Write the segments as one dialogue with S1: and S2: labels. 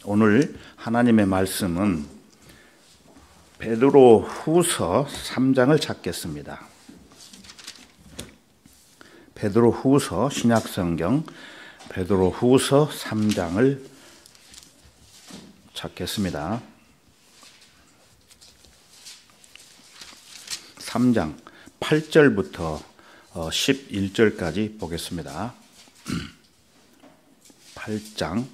S1: 오늘 하나님의 말씀은 베드로 후서 3장을 찾겠습니다. 베드로 후서 신약성경 베드로 후서 3장을 찾겠습니다. 3장 8절부터 11절까지 보겠습니다. 3장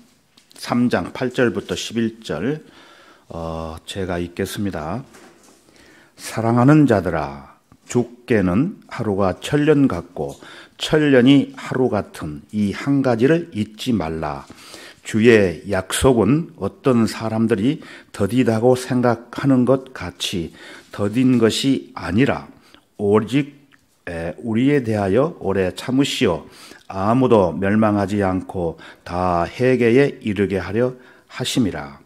S1: 8절부터 11절 제가 읽겠습니다. 사랑하는 자들아, 주께는 하루가 천년 같고 천년이 하루 같은 이 한 가지를 잊지 말라. 주의 약속은 어떤 사람들이 더디다고 생각하는 것 같이 더딘 것이 아니라 오직 우리에 대하여 오래 참으시어 아무도 멸망하지 않고 다 회개에 이르게 하려 하심이라.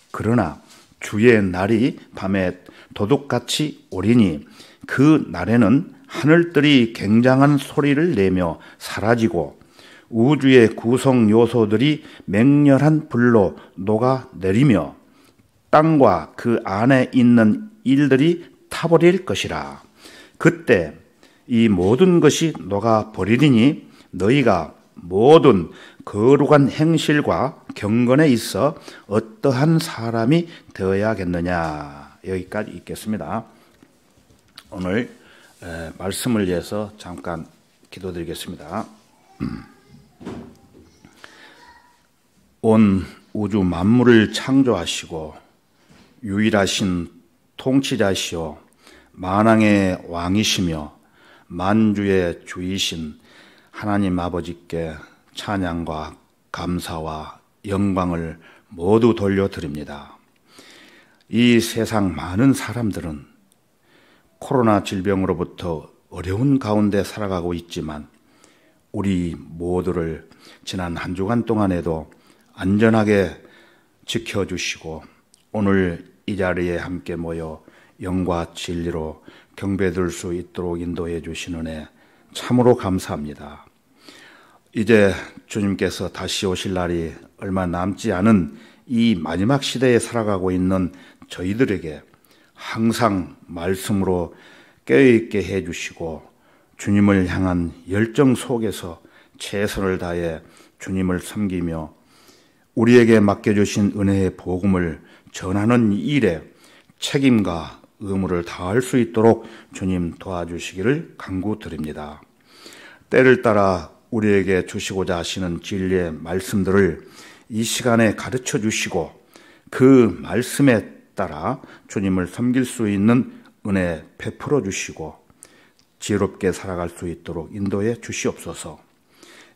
S1: 그러나 주의 날이 밤에 도둑같이 오리니 그 날에는 하늘들이 굉장한 소리를 내며 사라지고 우주의 구성 요소들이 맹렬한 불로 녹아내리며 땅과 그 안에 있는 일들이 타버릴 것이라. 그때 이 모든 것이 녹아버리리니 너희가 모든 거룩한 행실과 경건에 있어 어떠한 사람이 되어야겠느냐. 여기까지 읽겠습니다. 오늘 말씀을 위해서 잠깐 기도드리겠습니다. 온 우주 만물을 창조하시고 유일하신 통치자시오 만왕의 왕이시며 만주의 주이신 하나님 아버지께 찬양과 감사와 영광을 모두 돌려드립니다. 이 세상 많은 사람들은 코로나 질병으로부터 어려운 가운데 살아가고 있지만 우리 모두를 지난 한 주간 동안에도 안전하게 지켜주시고 오늘 이 자리에 함께 모여 영과 진리로 경배드릴 수 있도록 인도해 주신 은혜 참으로 감사합니다. 이제 주님께서 다시 오실 날이 얼마 남지 않은 이 마지막 시대에 살아가고 있는 저희들에게 항상 말씀으로 깨어있게 해주시고 주님을 향한 열정 속에서 최선을 다해 주님을 섬기며 우리에게 맡겨주신 은혜의 복음을 전하는 일에 책임과 의무를 다할 수 있도록 주님 도와주시기를 간구드립니다. 때를 따라 우리에게 주시고자 하시는 진리의 말씀들을 이 시간에 가르쳐 주시고 그 말씀에 따라 주님을 섬길 수 있는 은혜 베풀어 주시고 지혜롭게 살아갈 수 있도록 인도해 주시옵소서.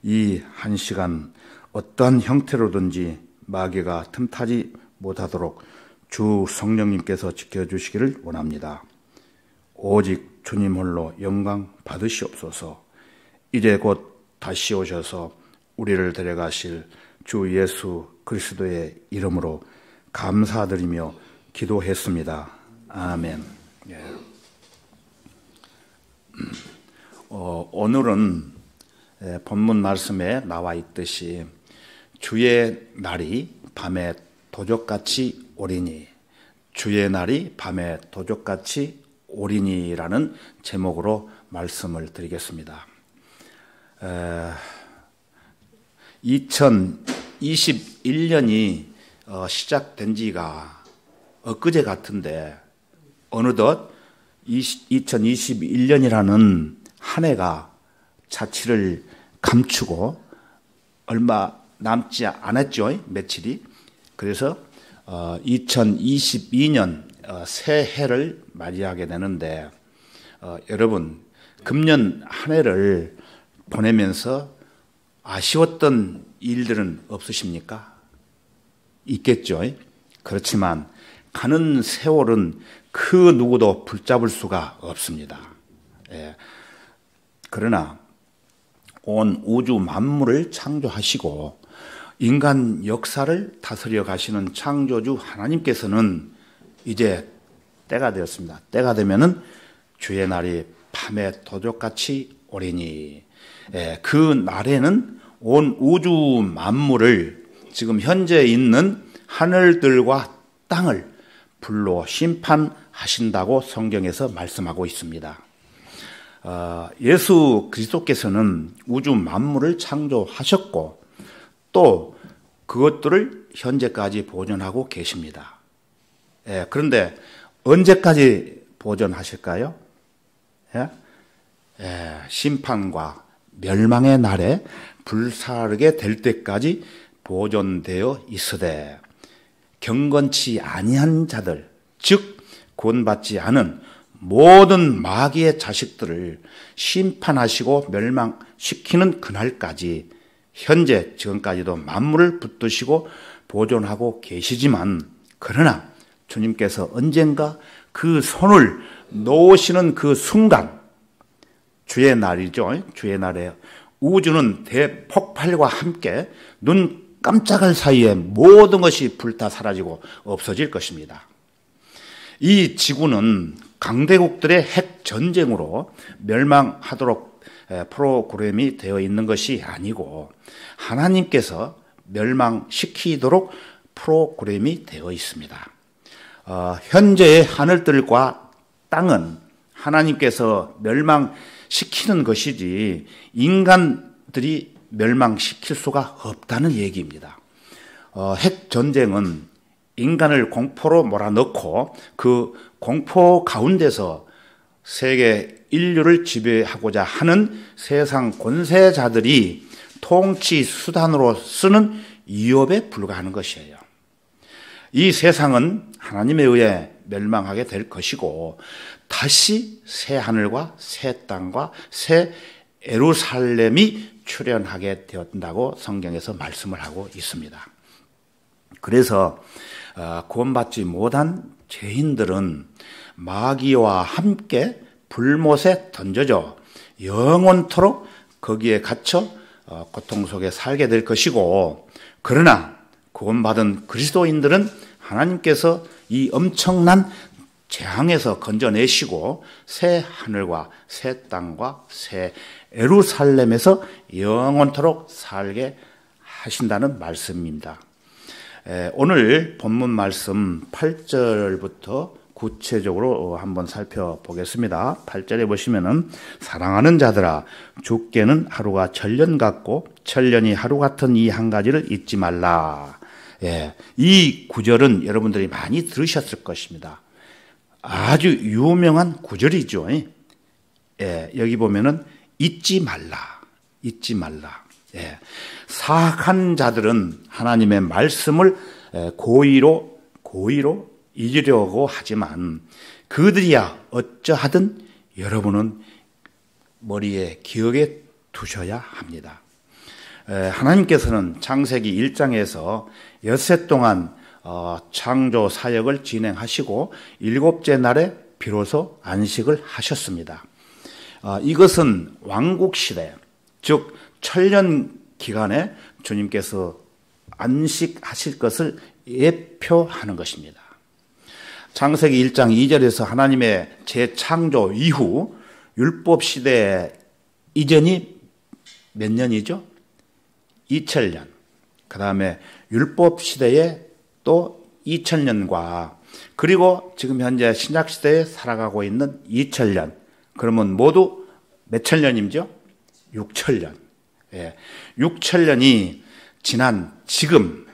S1: 이 한 시간 어떠한 형태로든지 마귀가 틈타지 못하도록 주 성령님께서 지켜주시기를 원합니다. 오직 주님 홀로 영광 받으시옵소서. 이제 곧 다시 오셔서 우리를 데려가실 주 예수 그리스도의 이름으로 감사드리며 기도했습니다. 아멘. 예. 오늘은 본문 말씀에 나와 있듯이 주의 날이 밤에 도적같이 오리니, 주의 날이 밤에 도적같이 오리니라는 제목으로 말씀을 드리겠습니다. 2021년이 시작된 지가 엊그제 같은데 어느덧 2021년이라는 한 해가 자취를 감추고 얼마 남지 않았죠. 며칠이. 그래서 2022년 새해를 맞이하게 되는데 여러분 금년 한 해를 보내면서 아쉬웠던 일들은 없으십니까? 있겠죠. 그렇지만 가는 세월은 그 누구도 붙잡을 수가 없습니다. 예. 그러나 온 우주 만물을 창조하시고 인간 역사를 다스려 가시는 창조주 하나님께서는 이제 때가 되었습니다. 때가 되면은 주의 날이 밤에 도적같이 오리니, 그 날에는 온 우주 만물을 지금 현재 있는 하늘들과 땅을 불로 심판하신다고 성경에서 말씀하고 있습니다. 예수 그리스도께서는 우주 만물을 창조하셨고 또 그것들을 현재까지 보존하고 계십니다. 그런데 언제까지 보존하실까요? 심판과 멸망의 날에 불사르게 될 때까지 보존되어 있으되 경건치 아니한 자들, 즉 구원받지 않은 모든 마귀의 자식들을 심판하시고 멸망시키는 그날까지 현재 지금까지도 만물을 붙드시고 보존하고 계시지만 그러나 주님께서 언젠가 그 손을 놓으시는 그 순간 주의 날이죠. 주의 날에 우주는 대폭발과 함께 눈 깜짝할 사이에 모든 것이 불타 사라지고 없어질 것입니다. 이 지구는 강대국들의 핵 전쟁으로 멸망하도록 프로그램이 되어 있는 것이 아니고 하나님께서 멸망시키도록 프로그램이 되어 있습니다. 현재의 하늘들과 땅은 하나님께서 멸망시키는 것이지 인간들이 멸망시킬 수가 없다는 얘기입니다. 핵 전쟁은 인간을 공포로 몰아넣고 그 공포 가운데서 세계 인류를 지배하고자 하는 세상 권세자들이 통치 수단으로 쓰는 위협에 불과하는 것이에요. 이 세상은 하나님에 의해 멸망하게 될 것이고 다시 새 하늘과 새 땅과 새 예루살렘이 출현하게 되었다고 성경에서 말씀을 하고 있습니다. 그래서 구원받지 못한 죄인들은 마귀와 함께 불못에 던져져 영원토록 거기에 갇혀 고통 속에 살게 될 것이고 그러나 구원받은 그리스도인들은 하나님께서 이 엄청난 재앙에서 건져내시고 새 하늘과 새 땅과 새 예루살렘에서 영원토록 살게 하신다는 말씀입니다. 오늘 본문 말씀 8절부터 구체적으로 한번 살펴보겠습니다. 8절에 보시면은 사랑하는 자들아 주께는 하루가 천년 같고 천년이 하루 같은 이 한 가지를 잊지 말라. 이 구절은 여러분들이 많이 들으셨을 것입니다. 아주 유명한 구절이죠. 여기 보면은 잊지 말라. 잊지 말라. 사악한 자들은 하나님의 말씀을 고의로 잊으려고 하지만 그들이야 어쩌하든 여러분은 머리에 기억에 두셔야 합니다. 하나님께서는 창세기 1장에서 엿새 동안 창조 사역을 진행하시고 일곱째 날에 비로소 안식을 하셨습니다. 이것은 왕국시대, 즉 천년 기간에 주님께서 안식하실 것을 예표하는 것입니다. 창세기 1장 2절에서 하나님의 재창조 이후 율법시대 이전이 몇 년이죠? 2000년. 그 다음에 율법시대에 또 2000년과 그리고 지금 현재 신약시대에 살아가고 있는 2000년. 그러면 모두 몇 천년이죠? 6000년. 6000년이 지난 지금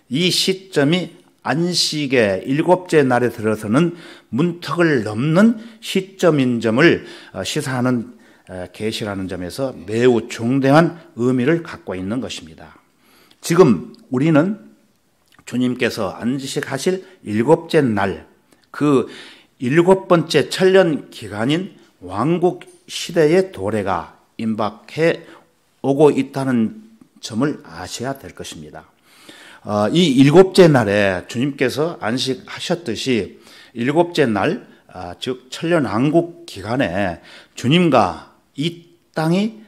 S1: 이 시점이 안식의 일곱째 날에 들어서는 문턱을 넘는 시점인 점을 시사하는 계시라는 점에서 매우 중대한 의미를 갖고 있는 것입니다. 지금 우리는 주님께서 안식하실 일곱째 날, 그 일곱 번째 천년 기간인 왕국 시대의 도래가 임박해 오고 있다는 점을 아셔야 될 것입니다. 이 일곱째 날에 주님께서 안식하셨듯이 일곱째 날, 즉 천년왕국 기간에 주님과 이 땅이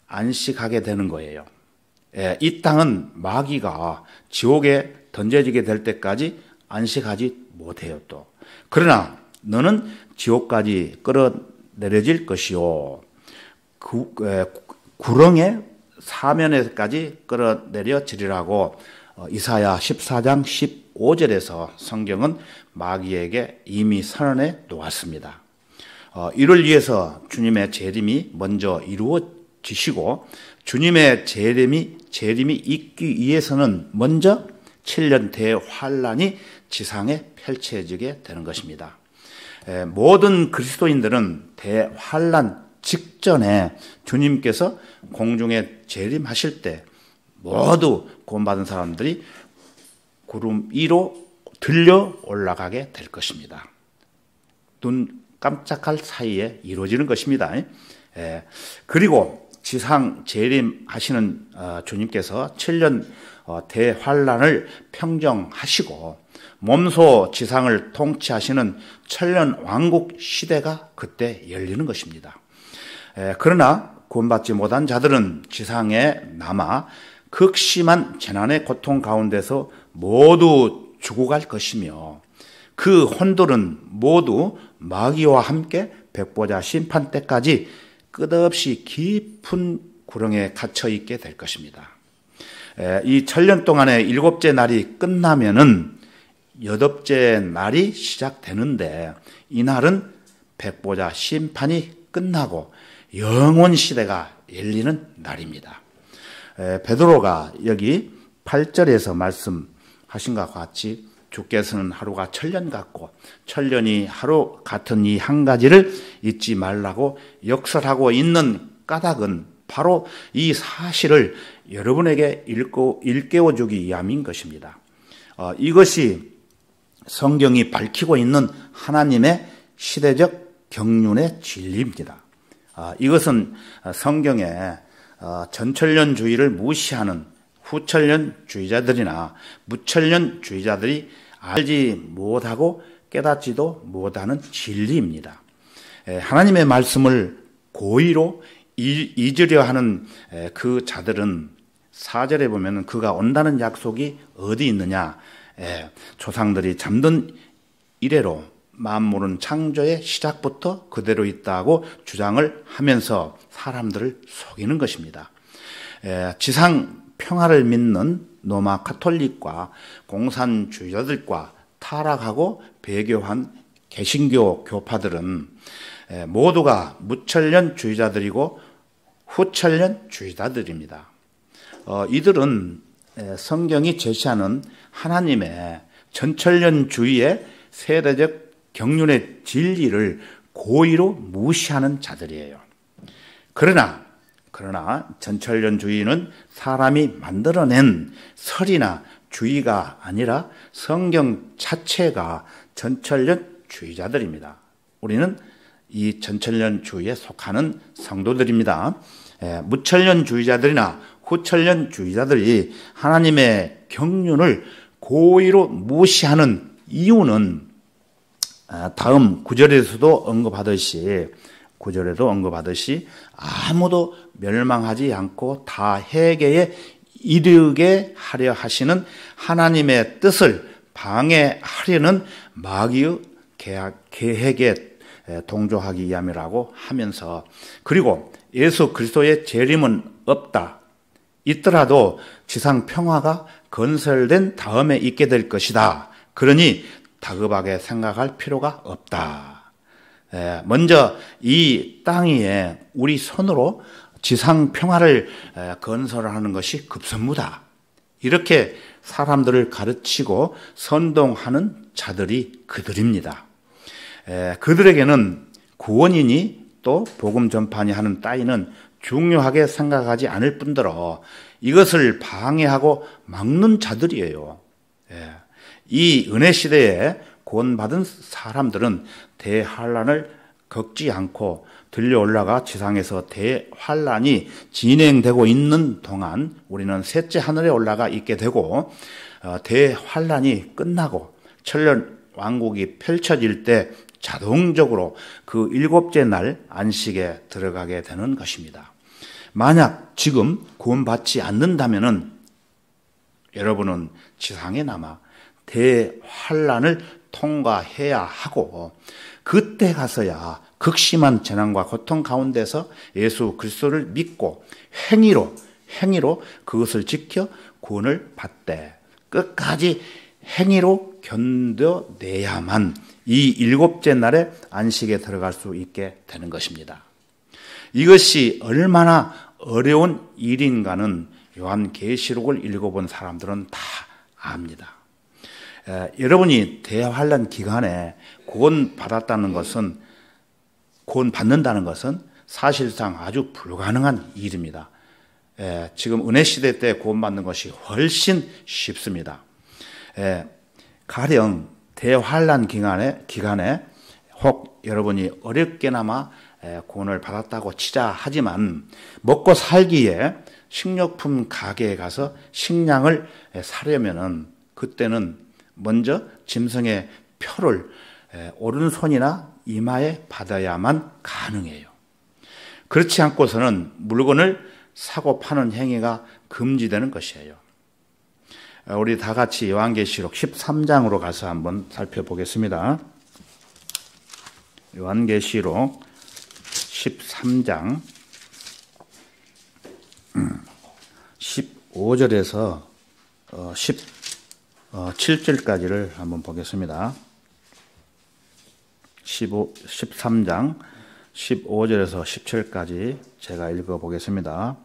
S1: 안식하게 되는 거예요. 이 땅은 마귀가 지옥에 던져지게 될 때까지 안식하지 못해요 또. 그러나 너는 지옥까지 끌어내려질 것이요. 구렁의 사면에까지 끌어내려지리라고 이사야 14장 5절에서 성경은 마귀에게 이미 선언해 놓았습니다. 이를 위해서 주님의 재림이 먼저 이루어지시고 주님의 재림이 있기 위해서는 먼저 7년 대환란이 지상에 펼쳐지게 되는 것입니다. 모든 그리스도인들은 대환란 직전에 주님께서 공중에 재림하실 때 모두 구원받은 사람들이 구름 위로 들려 올라가게 될 것입니다. 눈 깜짝할 사이에 이루어지는 것입니다. 그리고 지상 재림하시는 주님께서 7년 대환란을 평정하시고 몸소 지상을 통치하시는 천년 왕국 시대가 그때 열리는 것입니다. 그러나 구원받지 못한 자들은 지상에 남아 극심한 재난의 고통 가운데서 모두 죽어갈 것이며 그 혼들은 모두 마귀와 함께 백보자 심판 때까지 끝없이 깊은 구렁에 갇혀 있게 될 것입니다. 이 천년 동안의 7째 날이 끝나면은 8째 날이 시작되는데 이 날은 백보자 심판이 끝나고 영원 시대가 열리는 날입니다. 베드로가 여기 8절에서 말씀하신 것과 같이 주께서는 하루가 천년 같고 천년이 하루 같은 이 한 가지를 잊지 말라고 역설하고 있는 까닭은 바로 이 사실을 여러분에게 일깨워주기 위함인 것입니다. 이것이 성경이 밝히고 있는 하나님의 시대적 경륜의 진리입니다. 이것은 성경에 전천년주의를 무시하는 후천년주의자들이나 무천년주의자들이 알지 못하고 깨닫지도 못하는 진리입니다. 하나님의 말씀을 고의로 잊으려 하는 그 자들은 4절에 보면 그가 온다는 약속이 어디 있느냐, 조상들이 잠든 이래로 만물은 창조의 시작부터 그대로 있다고 주장을 하면서 사람들을 속이는 것입니다. 지상 평화를 믿는 로마 카톨릭과 공산주의자들과 타락하고 배교한 개신교 교파들은 모두가 무천년주의자들이고 후천년주의자들입니다. 이들은 성경이 제시하는 하나님의 전천년주의의 세대적 경륜의 진리를 고의로 무시하는 자들이에요. 그러나 전천년주의는 사람이 만들어낸 설이나 주의가 아니라 성경 자체가 전천년주의자들입니다. 우리는 이 전천년주의에 속하는 성도들입니다. 무천년주의자들이나 후천년주의자들이 하나님의 경륜을 고의로 무시하는 이유는 다음 9절에도 언급하듯이 아무도 멸망하지 않고 다 회개에 이르게 하려 하시는 하나님의 뜻을 방해하려는 마귀의 계획에 동조하기 위함이라고 하면서, 그리고 예수 그리스도의 재림은 없다. 있더라도 지상 평화가 건설된 다음에 있게 될 것이다. 그러니 다급하게 생각할 필요가 없다. 먼저 이 땅 위에 우리 손으로 지상 평화를 건설하는 것이 급선무다. 이렇게 사람들을 가르치고 선동하는 자들이 그들입니다. 그들에게는 구원이니 또 복음 전파니 하는 따위는 중요하게 생각하지 않을 뿐더러 이것을 방해하고 막는 자들이에요. 이 은혜 시대에 구원받은 사람들은 대환란을 겪지 않고 들려 올라가 지상에서 대환란이 진행되고 있는 동안 우리는 셋째 하늘에 올라가 있게 되고, 대환란이 끝나고 천년 왕국이 펼쳐질 때 자동적으로 그 7째 날 안식에 들어가게 되는 것입니다. 만약 지금 구원받지 않는다면은 여러분은 지상에 남아 대환란을 통과해야 하고, 그때 가서야 극심한 재난과 고통 가운데서 예수 그리스도를 믿고 행위로 그것을 지켜 구원을 받되 끝까지 행위로 견뎌내야만 이 일곱째 날에 안식에 들어갈 수 있게 되는 것입니다. 이것이 얼마나 어려운 일인가는 요한계시록을 읽어본 사람들은 다 압니다. 여러분이 대환란 기간에 구원받는다는 것은 사실상 아주 불가능한 일입니다. 지금 은혜 시대 때 구원받는 것이 훨씬 쉽습니다. 가령 대환란 기간에 혹 여러분이 어렵게나마 구원을 받았다고 치자 하지만 먹고 살기에 식료품 가게에 가서 식량을 사려면은 그때는 먼저 짐승의 표를 오른손이나 이마에 받아야만 가능해요. 그렇지 않고서는 물건을 사고 파는 행위가 금지되는 것이에요. 우리 다 같이 요한계시록 13장으로 가서 한번 살펴보겠습니다. 요한계시록 13장 15절에서 17절까지를 한번 보겠습니다. 13장 15절에서 17절까지 제가 읽어보겠습니다.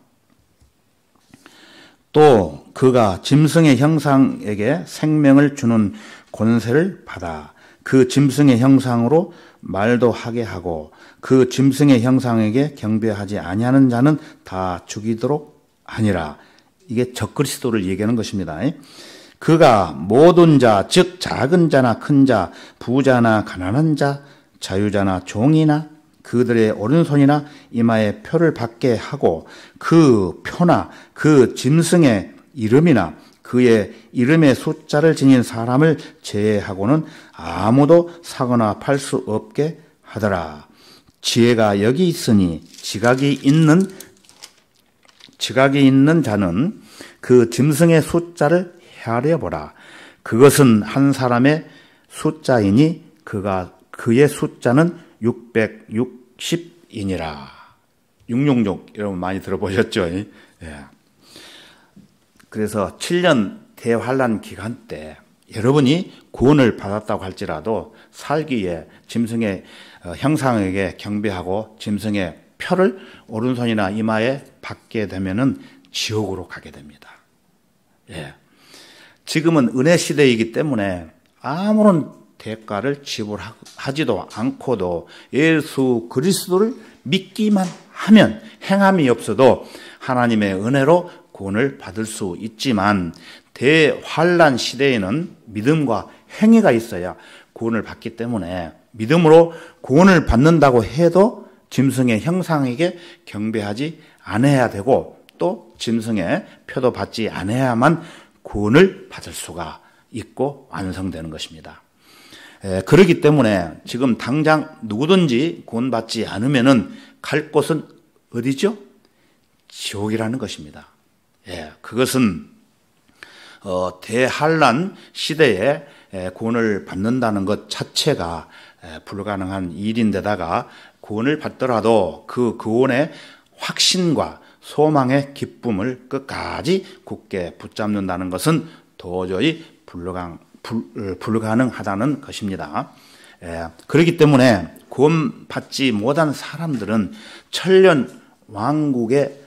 S1: 또 그가 짐승의 형상에게 생명을 주는 권세를 받아 그 짐승의 형상으로 말도 하게 하고 그 짐승의 형상에게 경배하지 아니하는 자는 다 죽이도록 하니라. 이게 적그리스도를 얘기하는 것입니다. 그가 모든 자, 즉 작은 자나 큰 자, 부자나 가난한 자, 자유자나 종이나 그들의 오른손이나 이마에 표를 받게 하고 그 표나 그 짐승의 이름이나 그의 이름의 숫자를 지닌 사람을 제외하고는 아무도 사거나 팔 수 없게 하더라. 지혜가 여기 있으니 지각이 있는 자는 그 짐승의 숫자를 헤아려보라. 그것은 한 사람의 숫자이니 그의 숫자는 660이니라. 666 여러분 많이 들어보셨죠? 예. 그래서 7년 대환란 기간 때 여러분이 구원을 받았다고 할지라도 살기에 짐승의 형상에게 경배하고 짐승의 표를 오른손이나 이마에 받게 되면은 지옥으로 가게 됩니다. 예. 지금은 은혜 시대이기 때문에 아무런 대가를 지불하지도 않고도 예수 그리스도를 믿기만 하면 행함이 없어도 하나님의 은혜로 구원을 받을 수 있지만 대환란 시대에는 믿음과 행위가 있어야 구원을 받기 때문에 믿음으로 구원을 받는다고 해도 짐승의 형상에게 경배하지 않아야 되고 또 짐승의 표도 받지 않아야만 구원을 받을 수가 있고 완성되는 것입니다. 그렇기 때문에 지금 당장 누구든지 구원받지 않으면은 갈 곳은 어디죠? 지옥이라는 것입니다. 그것은 대환란 시대에 구원을 받는다는 것 자체가 불가능한 일인데다가 구원을 받더라도 그 구원의 확신과 소망의 기쁨을 끝까지 굳게 붙잡는다는 것은 도저히 불가능하다는 것입니다. 그렇기 때문에 구원받지 못한 사람들은 천년 왕국의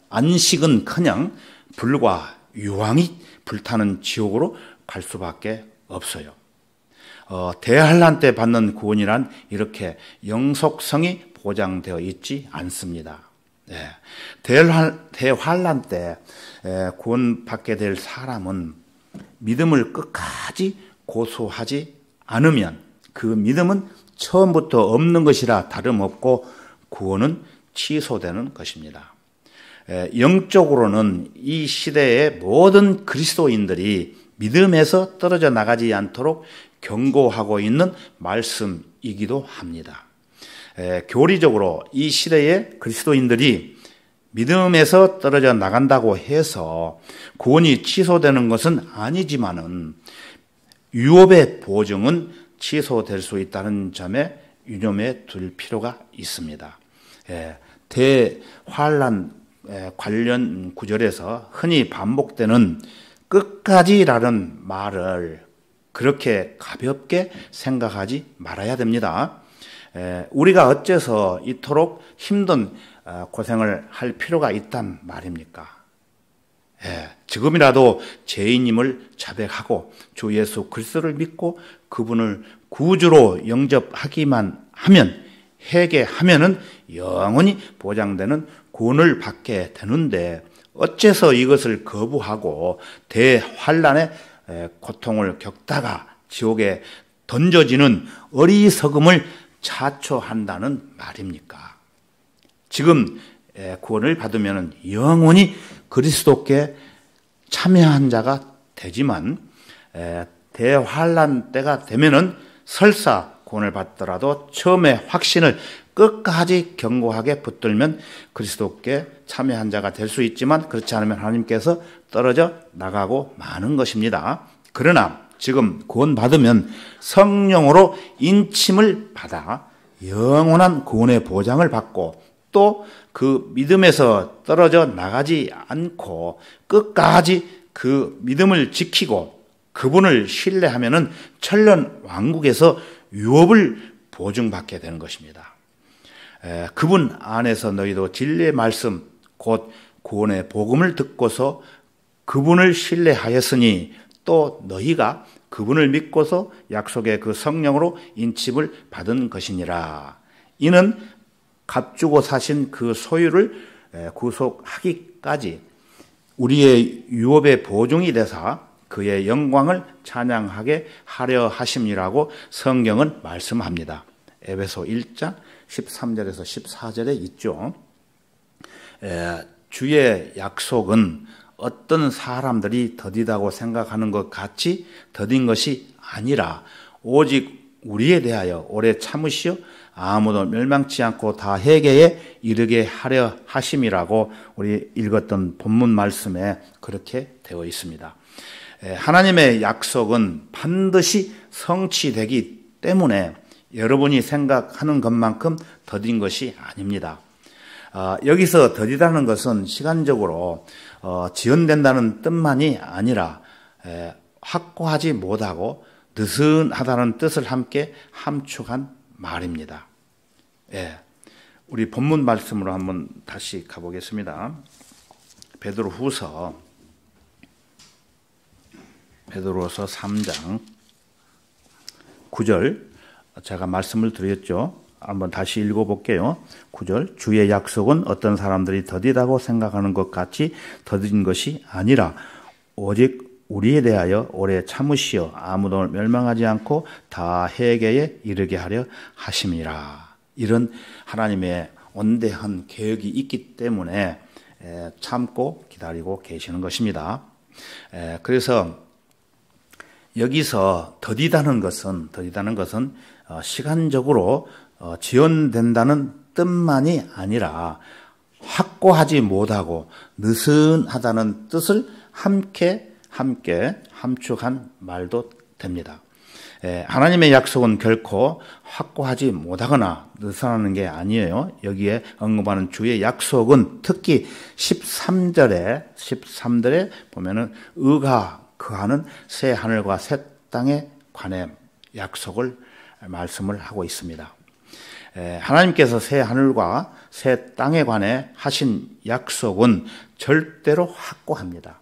S1: 안식은커녕 불과 유황이 불타는 지옥으로 갈 수밖에 없어요. 대환란 때 받는 구원이란 이렇게 영속성이 보장되어 있지 않습니다. 대환란 때 구원받게 될 사람은 믿음을 끝까지 고수하지 않으면 그 믿음은 처음부터 없는 것이라 다름없고 구원은 취소되는 것입니다. 영적으로는 이 시대의 모든 그리스도인들이 믿음에서 떨어져 나가지 않도록 경고하고 있는 말씀이기도 합니다. 교리적으로 이 시대의 그리스도인들이 믿음에서 떨어져 나간다고 해서 구원이 취소되는 것은 아니지만은 유업의 보증은 취소될 수 있다는 점에 유념해 둘 필요가 있습니다. 대환란 관련 구절에서 흔히 반복되는 끝까지라는 말을 그렇게 가볍게 생각하지 말아야 됩니다. 우리가 어째서 이토록 힘든 고생을 할 필요가 있단 말입니까? 지금이라도 죄인임을 자백하고 주 예수 그리스도를 믿고 그분을 구주로 영접하기만 하면, 회개하면은 영원히 보장되는 구원을 받게 되는데, 어째서 이것을 거부하고 대환란의 고통을 겪다가 지옥에 던져지는 어리석음을 자초한다는 말입니까? 지금 구원을 받으면 영원히 그리스도께 참여한 자가 되지만, 대환란 때가 되면은 설사 구원을 받더라도 처음에 확신을 끝까지 견고하게 붙들면 그리스도께 참여한 자가 될 수 있지만, 그렇지 않으면 하나님께서 떨어져 나가고 마는 것입니다. 그러나 지금 구원받으면 성령으로 인침을 받아 영원한 구원의 보장을 받고, 또 그 믿음에서 떨어져 나가지 않고 끝까지 그 믿음을 지키고 그분을 신뢰하면은 천년 왕국에서 유업을 보증받게 되는 것입니다. 그분 안에서 너희도 진리의 말씀 곧 구원의 복음을 듣고서 그분을 신뢰하였으니 또 너희가 그분을 믿고서 약속의 그 성령으로 인침을 받은 것이니라. 이는 값주고 사신 그 소유를 구속하기까지 우리의 유업의 보증이 되사 그의 영광을 찬양하게 하려 하심이라고 성경은 말씀합니다. 에베소 1장 13절에서 14절에 있죠. 주의 약속은 어떤 사람들이 더디다고 생각하는 것 같이 더딘 것이 아니라 오직 우리에 대하여 오래 참으시어 아무도 멸망치 않고 다 회개에 이르게 하려 하심이라고 우리 읽었던 본문 말씀에 그렇게 되어 있습니다. 하나님의 약속은 반드시 성취되기 때문에 여러분이 생각하는 것만큼 더딘 것이 아닙니다. 여기서 더디다는 것은 시간적으로 지연된다는 뜻만이 아니라 확고하지 못하고 느슨하다는 뜻을 함께 함축한 말입니다. 우리 본문 말씀으로 한번 다시 가보겠습니다. 베드로후서 3장 9절 제가 말씀을 드렸죠. 한번 다시 읽어볼게요. 9절 주의 약속은 어떤 사람들이 더디다고 생각하는 것 같이 더딘 것이 아니라 오직 우리에 대하여 오래 참으시어 아무도 멸망하지 않고 다 회개에 이르게 하려 하심이라. 이런 하나님의 온대한 계획이 있기 때문에 참고 기다리고 계시는 것입니다. 그래서 여기서 더디다는 것은 시간적으로 지연된다는 뜻만이 아니라 확고하지 못하고 느슨하다는 뜻을 함께 함축한 말도 됩니다. 하나님의 약속은 결코 확고하지 못하거나 느슨하는 게 아니에요. 여기에 언급하는 주의 약속은 특히 13절에 보면은 의가 거하는 새 하늘과 새 땅에 관해 약속을 말씀을 하고 있습니다. 하나님께서 새 하늘과 새 땅에 관해 하신 약속은 절대로 확고합니다.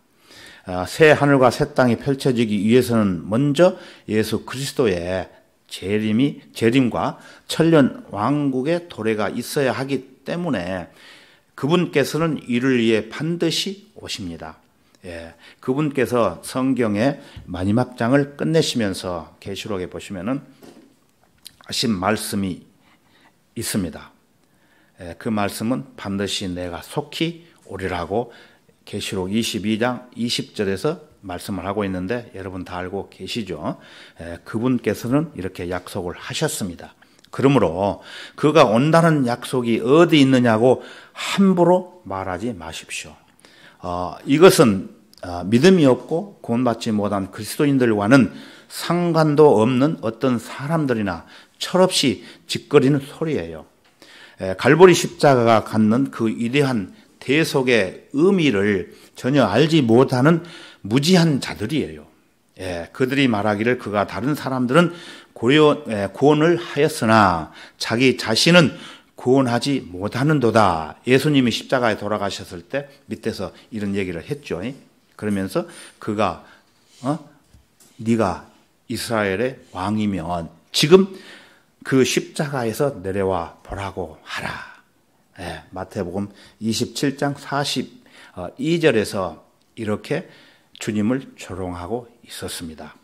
S1: 새 하늘과 새 땅이 펼쳐지기 위해서는 먼저 예수 그리스도의 재림과 천년 왕국의 도래가 있어야 하기 때문에 그분께서는 이를 위해 반드시 오십니다. 그분께서 성경의 마지막 장을 끝내시면서 계시록에 보시면은 하신 말씀이 있습니다. 그 말씀은 반드시 내가 속히 오리라고 계시록 22장 20절에서 말씀을 하고 있는데 여러분 다 알고 계시죠? 그분께서는 이렇게 약속을 하셨습니다. 그러므로 그가 온다는 약속이 어디 있느냐고 함부로 말하지 마십시오. 이것은 믿음이 없고 구원받지 못한 그리스도인들과는 상관도 없는 어떤 사람들이나 철없이 짓거리는 소리예요. 갈보리 십자가가 갖는 그 위대한 대속의 의미를 전혀 알지 못하는 무지한 자들이에요. 예, 그들이 말하기를 그가 다른 사람들은 구원을 하였으나 자기 자신은 구원하지 못하는도다. 예수님이 십자가에 돌아가셨을 때 밑에서 이런 얘기를 했죠. 그러면서 그가 네가 이스라엘의 왕이면 지금 그 십자가에서 내려와 보라고 하라. 예, 마태복음 27장 42절에서 이렇게 주님을 조롱하고 있었습니다.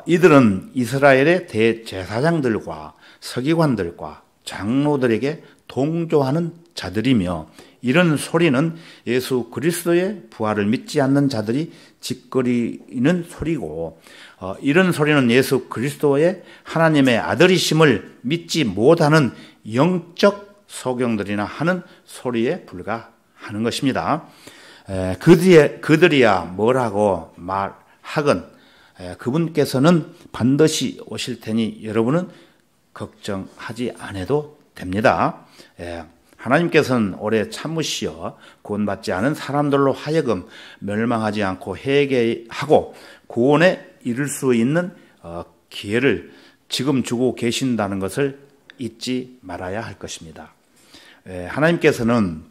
S1: 이들은 이스라엘의 대제사장들과 서기관들과 장로들에게 동조하는 자들이며 이런 소리는 예수 그리스도의 부활을 믿지 않는 자들이 짓거리는 소리고 이런 소리는 예수 그리스도의 하나님의 아들이심을 믿지 못하는 영적 소경들이나 하는 소리에 불과하는 것입니다. 그들이야 뭐라고 말하건 그분께서는 반드시 오실 테니 여러분은 걱정하지 않아도 됩니다. 하나님께서는 오래 참으시어 구원받지 않은 사람들로 하여금 멸망하지 않고 회개하고 구원에 이를 수 있는 기회를 지금 주고 계신다는 것을 잊지 말아야 할 것입니다. 하나님께서는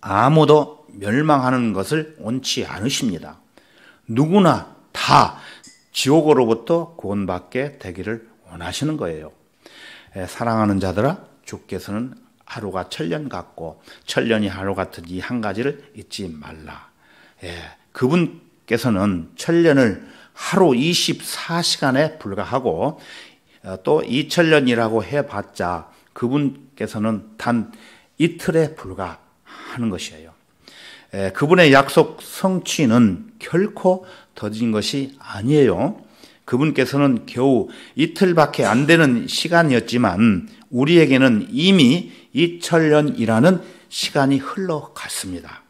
S1: 아무도 멸망하는 것을 원치 않으십니다. 누구나 다 지옥으로부터 구원받게 되기를 원하시는 거예요. 사랑하는 자들아, 주께서는 하루가 천년 같고 천년이 하루 같은 이 한 가지를 잊지 말라. 그분께서는 천년을 하루 24시간에 불과하고 또 2000년이라고 해봤자 그분께서는 단 이틀에 불과하는 것이에요. 그분의 약속 성취는 결코 더딘 것이 아니에요. 그분께서는 겨우 이틀밖에 안 되는 시간이었지만 우리에게는 이미 2000년이라는 시간이 흘러갔습니다.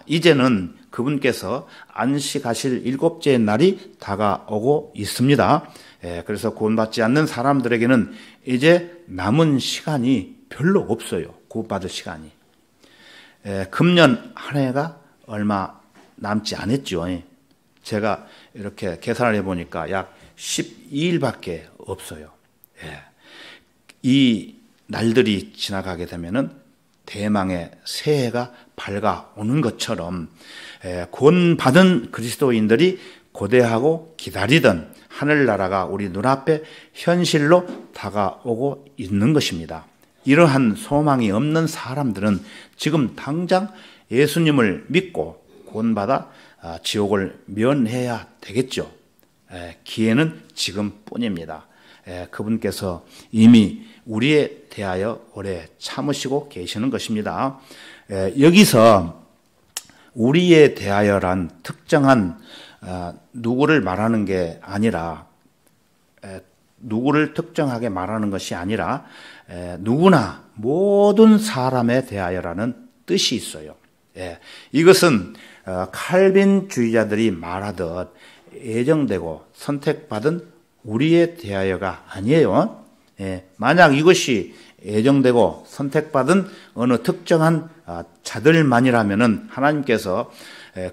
S1: 이제는 그분께서 안식하실 일곱째 날이 다가오고 있습니다. 그래서 구원받지 않는 사람들에게는 이제 남은 시간이 별로 없어요. 구원받을 시간이. 금년 한 해가 얼마 남지 않았죠. 제가 이렇게 계산을 해보니까 약 12일밖에 없어요. 이 날들이 지나가게 되면은 대망의 새해가 밝아오는 것처럼 구원받은 그리스도인들이 고대하고 기다리던 하늘나라가 우리 눈앞에 현실로 다가오고 있는 것입니다. 이러한 소망이 없는 사람들은 지금 당장 예수님을 믿고 구원받아 지옥을 면해야 되겠죠. 기회는 지금뿐입니다. 그분께서 이미 우리에 대하여 오래 참으시고 계시는 것입니다. 여기서 우리에 대하여란 특정한 누구를 말하는 게 아니라 누구를 특정하게 말하는 것이 아니라 누구나 모든 사람에 대하여라는 뜻이 있어요. 이것은 칼빈주의자들이 말하듯 예정되고 선택받은 우리에 대하여가 아니에요. 만약 이것이 예정되고 선택받은 어느 특정한 자들만이라면 하나님께서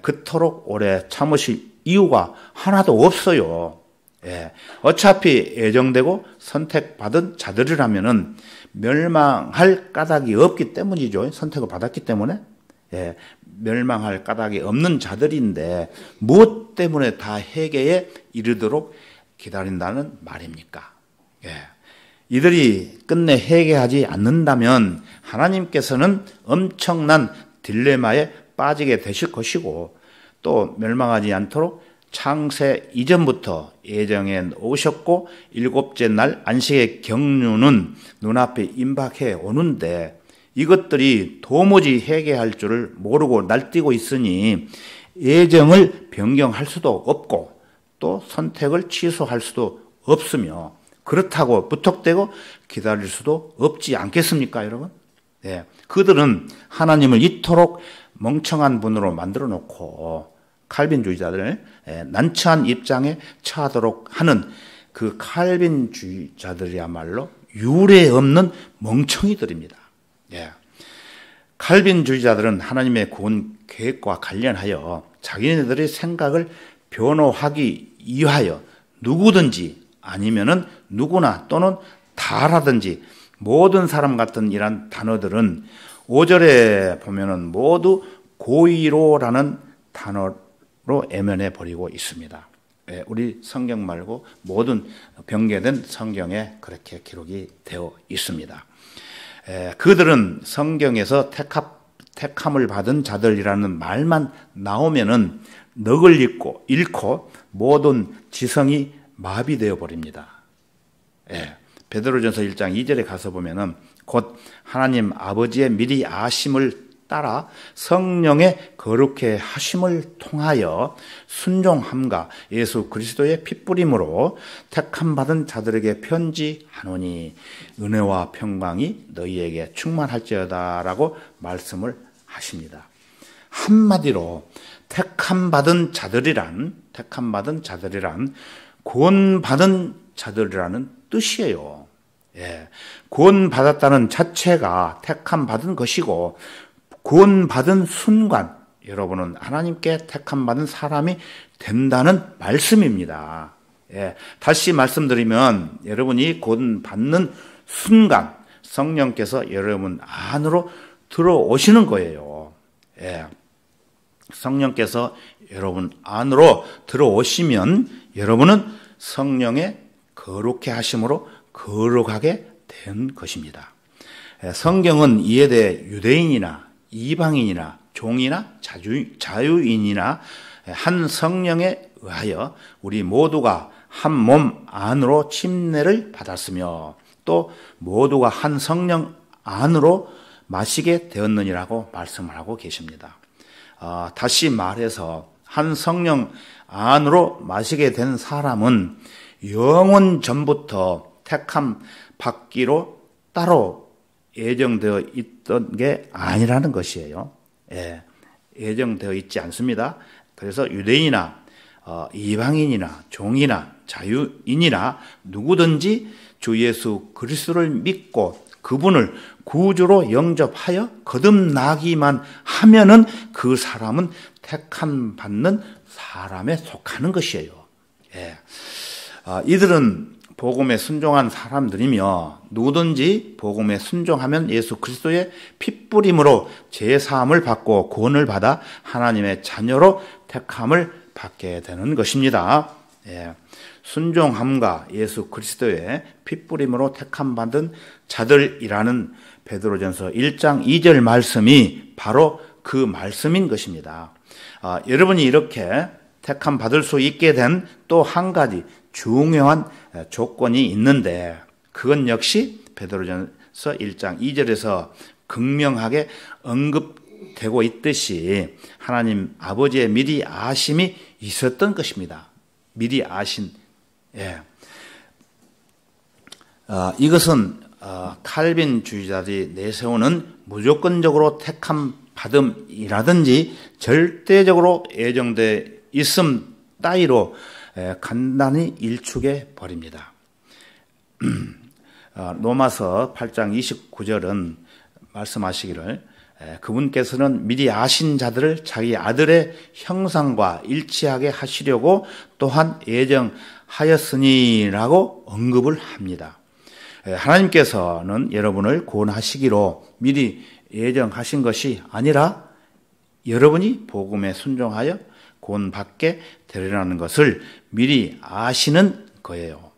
S1: 그토록 오래 참으실 이유가 하나도 없어요. 어차피 예정되고 선택받은 자들이라면 멸망할 까닭이 없기 때문이죠. 선택을 받았기 때문에. 멸망할 까닭이 없는 자들인데 무엇 때문에 다 회개에 이르도록 기다린다는 말입니까? 이들이 끝내 회개하지 않는다면 하나님께서는 엄청난 딜레마에 빠지게 되실 것이고 또 멸망하지 않도록 창세 이전부터 예정해 오셨고 일곱째 날 안식의 경륜은 눈앞에 임박해 오는데 이것들이 도무지 회개할 줄을 모르고 날뛰고 있으니 예정을 변경할 수도 없고 또 선택을 취소할 수도 없으며 그렇다고 무턱대고 기다릴 수도 없지 않겠습니까, 여러분? 그들은 하나님을 이토록 멍청한 분으로 만들어 놓고 칼빈주의자들을 난처한 입장에 처하도록 하는 그 칼빈주의자들이야말로 유례 없는 멍청이들입니다. 칼빈주의자들은 하나님의 구원 계획과 관련하여 자기네들의 생각을 변호하기 위하여 누구든지 아니면은 누구나 또는 다라든지 모든 사람 같은 이란 단어들은 5절에 보면은 모두 고의로라는 단어로 애면해 버리고 있습니다. 우리 성경 말고 모든 변개된 성경에 그렇게 기록이 되어 있습니다. 그들은 성경에서 택함을 받은 자들이라는 말만 나오면은 넋을 잃고 모든 지성이 마비되어 버립니다. 베드로전서 1장 2절에 가서 보면은 곧 하나님 아버지의 미리 아심을 따라 성령의 거룩해 하심을 통하여 순종함과 예수 그리스도의 핏부림으로 택함 받은 자들에게 편지하노니 은혜와 평강이 너희에게 충만할지어다라고 말씀을 하십니다. 한마디로 택함 받은 자들이란 구원받은 자들이라는 뜻이에요. 구원받았다는 자체가 택함 받은 것이고 구원받은 순간 여러분은 하나님께 택함 받은 사람이 된다는 말씀입니다. 다시 말씀드리면 여러분이 구원받는 순간 성령께서 여러분 안으로 들어오시는 거예요. 성령께서 여러분 안으로 들어오시면 여러분은 성령의 거룩해 하심으로 거룩하게 된 것입니다. 성경은 이에 대해 유대인이나 이방인이나 종이나 자유인이나 한 성령에 의하여 우리 모두가 한 몸 안으로 침례를 받았으며 또 모두가 한 성령 안으로 마시게 되었느니라고 말씀을 하고 계십니다. 다시 말해서 한 성령 안으로 마시게 된 사람은 영원 전부터 택함 받기로 따로 예정되어 있던 게 아니라는 것이에요. 예정되어 있지 않습니다. 그래서 유대인이나 이방인이나 종이나 자유인이나 누구든지 주 예수 그리스도를 믿고 그분을 구주로 영접하여 거듭나기만 하면은 그 사람은 택함 받는 사람에 속하는 것이에요. 이들은 복음에 순종한 사람들이며 누구든지 복음에 순종하면 예수 그리스도의 핏부림으로 죄사함을 받고 구원을 받아 하나님의 자녀로 택함을 받게 되는 것입니다. 순종함과 예수 그리스도의 핏부림으로 택함 받은 자들이라는 베드로전서 1장 2절 말씀이 바로 그 말씀인 것입니다. 여러분이 이렇게 택함 받을 수 있게 된 또 한 가지 중요한 조건이 있는데 그건 역시 베드로전서 1장 2절에서 극명하게 언급되고 있듯이 하나님 아버지의 미리 아심이 있었던 것입니다. 미리 아신. 이것은 칼빈주의자들이 내세우는 무조건적으로 택함 받음이라든지 절대적으로 예정되어 있음 따위로 간단히 일축해 버립니다. 로마서 8장 29절은 말씀하시기를 그분께서는 미리 아신 자들을 자기 아들의 형상과 일치하게 하시려고 또한 예정하였으니라고 언급을 합니다. 하나님께서는 여러분을 구원하시기로 미리 예정하신 것이 아니라 여러분이 복음에 순종하여 구원받게 되리라는 것을 미리 아시는 거예요.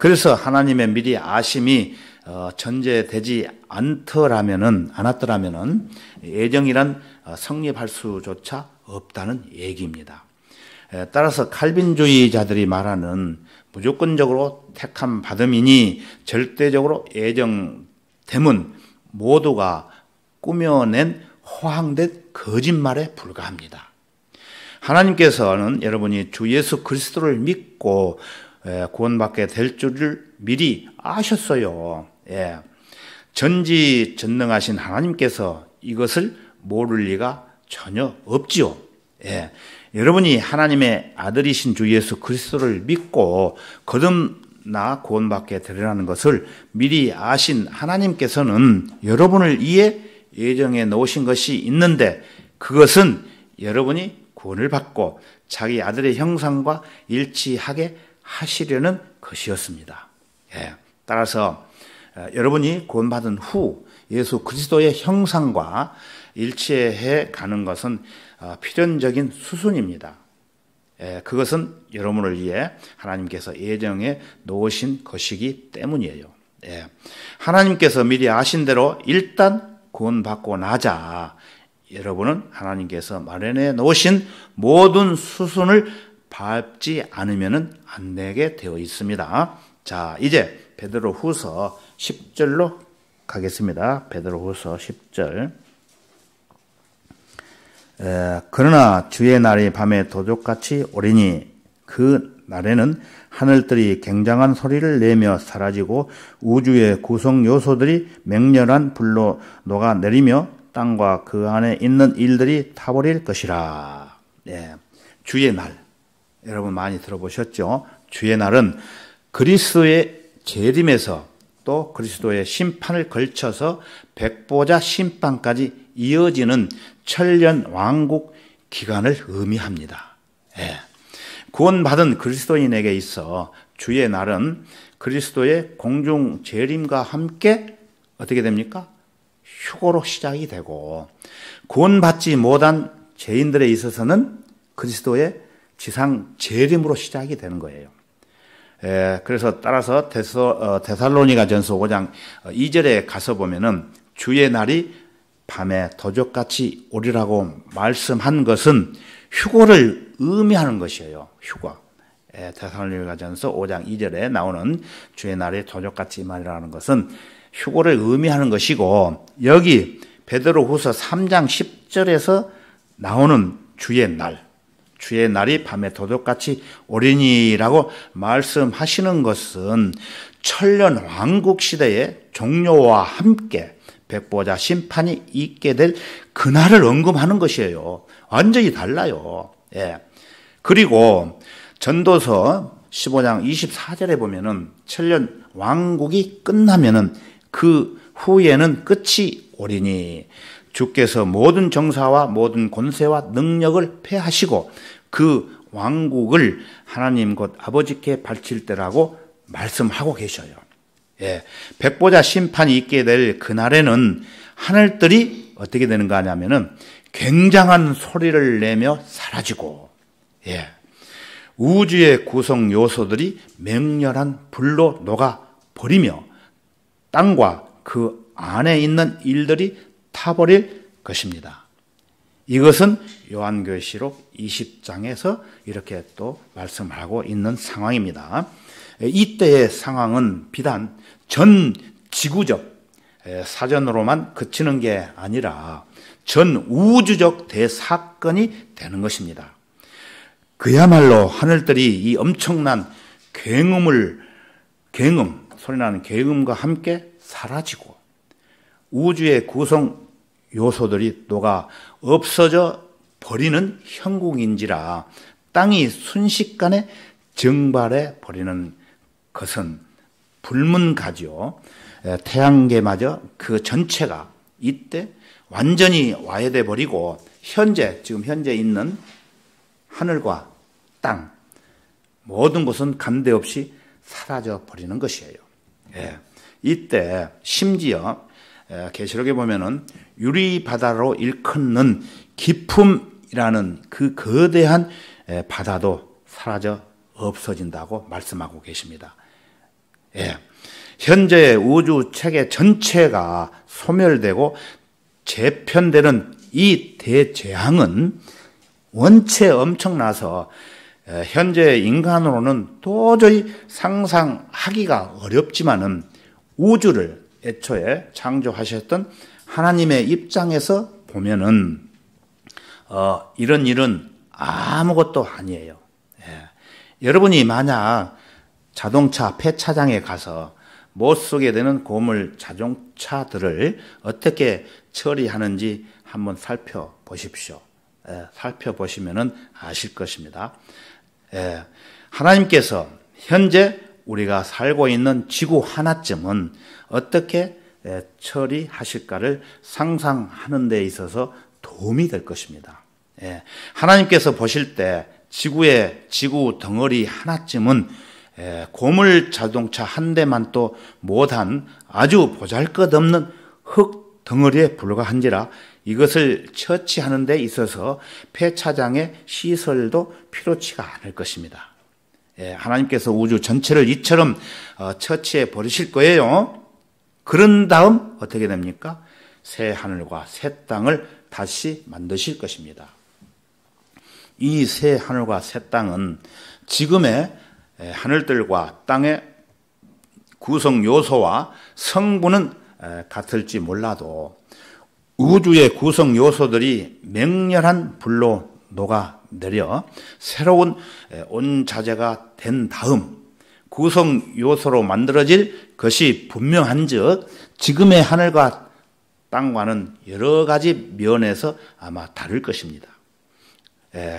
S1: 그래서 하나님의 미리 아심이 전제되지 않았더라면은 예정이란 성립할 수조차 없다는 얘기입니다. 따라서 칼빈주의자들이 말하는 무조건적으로 택함 받음이니 절대적으로 예정됨은 모두가 꾸며낸 허황된 거짓말에 불과합니다. 하나님께서는 여러분이 주 예수 그리스도를 믿고 구원받게 될 줄을 미리 아셨어요. 전지전능하신 하나님께서 이것을 모를 리가 전혀 없지요. 여러분이 하나님의 아들이신 주 예수 그리스도를 믿고 거듭나 구원받게 되리라는 것을 미리 아신 하나님께서는 여러분을 위해 예정해 놓으신 것이 있는데 그것은 여러분이 구원을 받고 자기 아들의 형상과 일치하게 하시려는 것이었습니다. 따라서 여러분이 구원받은 후 예수 그리스도의 형상과 일치해 가는 것은 필연적인 수순입니다. 그것은 여러분을 위해 하나님께서 예정해 놓으신 것이기 때문이에요. 하나님께서 미리 아신 대로 일단 구원받고 나자 여러분은 하나님께서 마련해 놓으신 모든 수순을 밟지 않으면 안 되게 되어 있습니다. 자, 이제 베드로후서 10절로 가겠습니다. 베드로후서 10절. 그러나 주의 날이 밤에 도적같이 오리니 그 날에는 하늘들이 굉장한 소리를 내며 사라지고 우주의 구성 요소들이 맹렬한 불로 녹아내리며 땅과 그 안에 있는 일들이 타버릴 것이라. 주의 날, 여러분 많이 들어보셨죠? 주의 날은 그리스도의 재림에서 또 그리스도의 심판을 걸쳐서 백보자 심판까지 이어지는 천년 왕국 기간을 의미합니다. 구원받은 그리스도인에게 있어 주의 날은 그리스도의 공중 재림과 함께 어떻게 됩니까? 휴거로 시작이 되고 구원받지 못한 죄인들에 있어서는 그리스도의 지상 재림으로 시작이 되는 거예요. 그래서 따라서 데살로니가전서 5장 2절에 가서 보면은 주의 날이 밤에 도적같이 오리라고 말씀한 것은 휴거를 의미하는 것이에요. 휴거. 데살로니가전서 5장 2절에 나오는 주의 날이 도적같이 말이라는 것은 휴거를 의미하는 것이고 여기 베드로후서 3장 10절에서 나오는 주의 날이 밤에 도둑같이 오리니라고 말씀하시는 것은 천년 왕국 시대의 종료와 함께 백보자 심판이 있게 될 그날을 언급하는 것이에요. 완전히 달라요. 그리고 전도서 15장 24절에 보면은 천년 왕국이 끝나면은 그 후에는 끝이 오리니 주께서 모든 정사와 모든 권세와 능력을 패하시고 그 왕국을 하나님 곧 아버지께 바칠 때라고 말씀하고 계셔요. 백보자 심판이 있게 될 그날에는 하늘들이 어떻게 되는가 하냐면은 굉장한 소리를 내며 사라지고 우주의 구성 요소들이 맹렬한 불로 녹아 버리며 땅과 그 안에 있는 일들이 타버릴 것입니다. 이것은 요한계시록 20장에서 이렇게 또 말씀하고 있는 상황입니다. 이때의 상황은 비단 전 지구적 사전으로만 그치는 게 아니라 전 우주적 대사건이 되는 것입니다. 그야말로 하늘들이 이 엄청난 소리나는 굉음과 함께 사라지고 우주의 구성 요소들이 녹아 없어져 버리는 형국인지라 땅이 순식간에 증발해 버리는 것은 불문가지요. 태양계마저 그 전체가 이때 완전히 와해돼 버리고 지금 현재 있는 하늘과 땅 모든 것은 간데없이 사라져 버리는 것이에요. 이때 심지어 계시록에 보면은 유리 바다로 일컫는 기품이라는 그 거대한 바다도 사라져 없어진다고 말씀하고 계십니다. 현재 우주 체계 전체가 소멸되고 재편되는 이 대재앙은 원체 엄청나서 현재 인간으로는 도저히 상상하기가 어렵지만은 우주를 애초에 창조하셨던 하나님의 입장에서 보면은 이런 일은 아무것도 아니에요. 여러분이 만약 자동차 폐차장에 가서 못 쓰게 되는 고물 자동차들을 어떻게 처리하는지 한번 살펴보십시오. 살펴보시면은 아실 것입니다. 하나님께서 현재 우리가 살고 있는 지구 하나쯤은 어떻게 처리하실까를 상상하는 데 있어서 도움이 될 것입니다. 하나님께서 보실 때 지구 덩어리 하나쯤은 고물 자동차 한 대만 또 못한 아주 보잘것없는 흙 덩어리에 불과한지라 이것을 처치하는 데 있어서 폐차장의 시설도 필요치가 않을 것입니다. 하나님께서 우주 전체를 이처럼 처치해 버리실 거예요. 그런 다음 어떻게 됩니까? 새 하늘과 새 땅을 다시 만드실 것입니다. 이 새 하늘과 새 땅은 지금의 하늘들과 땅의 구성 요소와 성분은 같을지 몰라도 우주의 구성 요소들이 맹렬한 불로 녹아내려 새로운 온자재가 된 다음 구성 요소로 만들어질 것이 분명한즉 지금의 하늘과 땅과는 여러 가지 면에서 아마 다를 것입니다.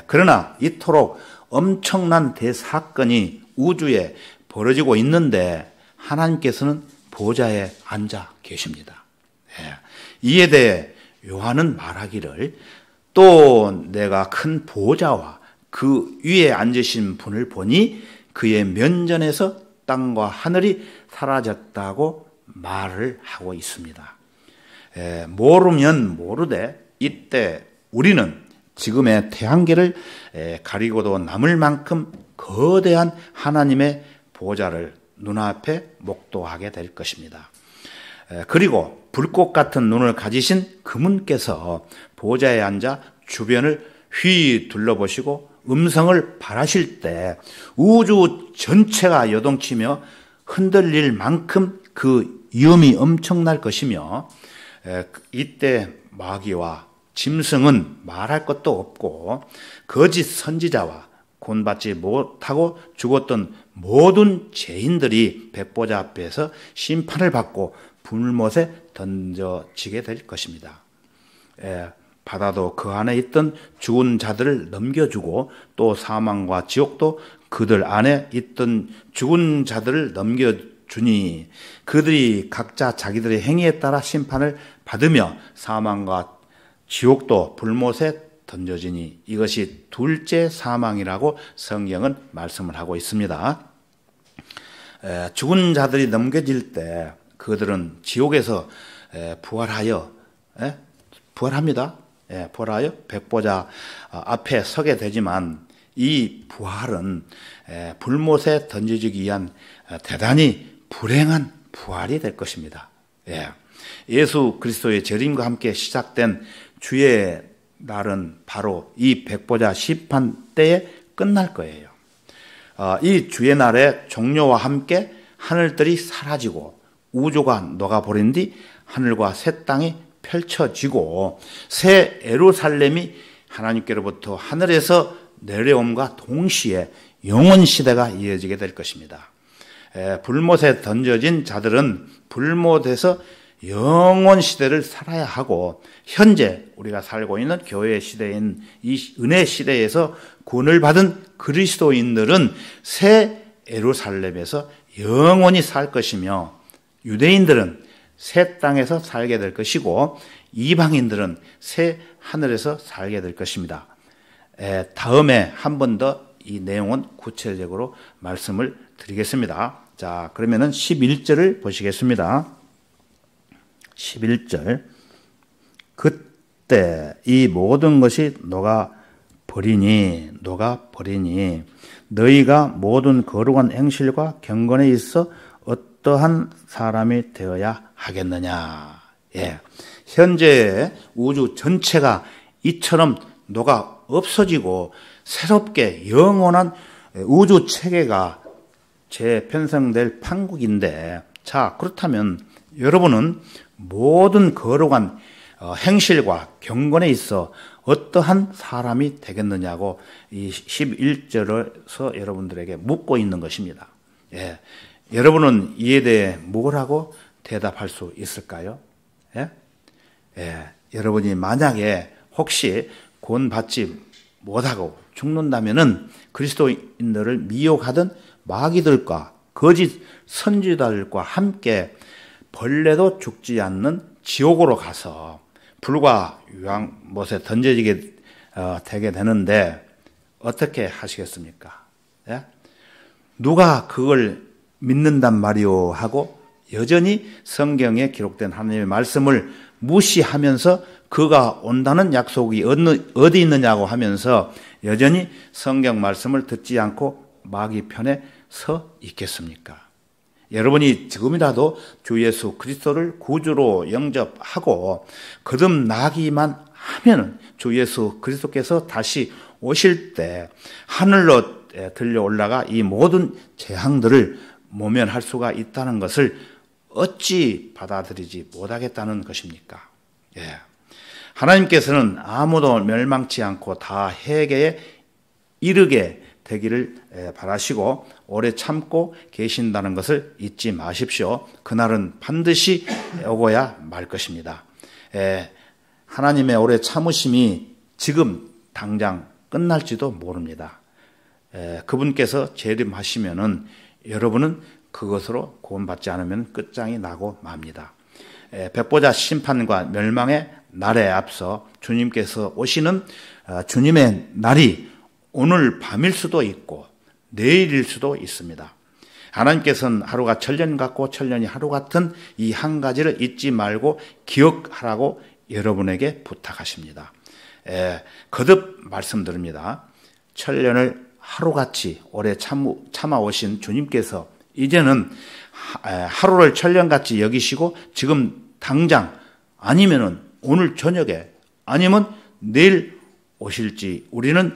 S1: 그러나 이토록 엄청난 대사건이 우주에 벌어지고 있는데 하나님께서는 보좌에 앉아 계십니다. 이에 대해 요한은 말하기를 또 내가 큰 보좌와 그 위에 앉으신 분을 보니 그의 면전에서 땅과 하늘이 사라졌다고 말을 하고 있습니다. 모르면 모르되 이때 우리는 지금의 태양계를 가리고도 남을 만큼 거대한 하나님의 보좌를 눈앞에 목도하게 될 것입니다. 그리고 불꽃 같은 눈을 가지신 그분께서 보좌에 앉아 주변을 휘 둘러보시고 음성을 발하실 때 우주 전체가 요동치며 흔들릴 만큼 그 위험이 엄청날 것이며 이때 마귀와 짐승은 말할 것도 없고 거짓 선지자와 구원받지 못하고 죽었던 모든 죄인들이 백보자 앞에서 심판을 받고 불못에 던져지게 될 것입니다. 바다도 그 안에 있던 죽은 자들을 넘겨주고 또 사망과 지옥도 그들 안에 있던 죽은 자들을 넘겨주니 그들이 각자 자기들의 행위에 따라 심판을 받으며 사망과 지옥도 불못에 던져지니 이것이 둘째 사망이라고 성경은 말씀을 하고 있습니다. 죽은 자들이 넘겨질 때 그들은 지옥에서 부활하여 부활합니다. 부활하여 백보자 앞에 서게 되지만 이 부활은 불못에 던져지기 위한 대단히 불행한 부활이 될 것입니다. 예수 그리스도의 재림과 함께 시작된 주의 날은 바로 이 백보자 심판 때에 끝날 거예요. 이 주의 날의 종료와 함께 하늘들이 사라지고 우주가 녹아버린 뒤 하늘과 새 땅이 펼쳐지고 새 예루살렘이 하나님께로부터 하늘에서 내려옴과 동시에 영원 시대가 이어지게 될 것입니다. 불못에 던져진 자들은 불못에서 영원 시대를 살아야 하고 현재 우리가 살고 있는 교회 시대인 이 은혜 시대에서 구원을 받은 그리스도인들은 새 예루살렘에서 영원히 살 것이며 유대인들은 새 땅에서 살게 될 것이고 이방인들은 새 하늘에서 살게 될 것입니다. 다음에 한 번 더 이 내용은 구체적으로 말씀을 드리겠습니다. 자, 그러면은 11절을 보시겠습니다. 11절. 그때 이 모든 것이 녹아버리니 너희가 모든 거룩한 행실과 경건에 있어 어떠한 사람이 되어야 하겠느냐. 현재 우주 전체가 이처럼 녹아 없어지고 새롭게 영원한 우주 체계가 재편성될 판국인데, 자, 그렇다면 여러분은 모든 거룩한 행실과 경건에 있어 어떠한 사람이 되겠느냐고 이 11절에서 여러분들에게 묻고 있는 것입니다. 여러분은 이에 대해 뭐라고 대답할 수 있을까요? 여러분이 만약에 혹시 구원받지 못하고 죽는다면은 그리스도인들을 미혹하던 마귀들과 거짓 선지자들과 함께 벌레도 죽지 않는 지옥으로 가서 불과 유황못에 던져지게 되게 되는데 어떻게 하시겠습니까? 예? 누가 그걸 믿는단 말이오 하고 여전히 성경에 기록된 하나님의 말씀을 무시하면서 그가 온다는 약속이 어디 있느냐고 하면서 여전히 성경 말씀을 듣지 않고 마귀 편에 서 있겠습니까? 여러분이 지금이라도 주 예수 그리스도를 구주로 영접하고 거듭나기만 하면은 주 예수 그리스도께서 다시 오실 때 하늘로 들려 올라가 이 모든 재앙들을 모면할 수가 있다는 것을 어찌 받아들이지 못하겠다는 것입니까? 예. 하나님께서는 아무도 멸망치 않고 다 회개에 이르게 되기를 바라시고 오래 참고 계신다는 것을 잊지 마십시오. 그날은 반드시 오고야 말 것입니다. 하나님의 오래 참으심이 지금 당장 끝날지도 모릅니다. 그분께서 재림하시면은 여러분은 그것으로 구원받지 않으면 끝장이 나고 맙니다. 백보자 심판과 멸망의 날에 앞서 주님께서 오시는 주님의 날이 오늘 밤일 수도 있고 내일일 수도 있습니다. 하나님께서는 하루가 천년 같고 천년이 하루 같은 이 한 가지를 잊지 말고 기억하라고 여러분에게 부탁하십니다. 거듭 말씀드립니다. 천년을 하루같이 오래 참아오신 주님께서 이제는 하루를 천년같이 여기시고 지금 당장 아니면은 오늘 저녁에 아니면 내일 오실지 우리는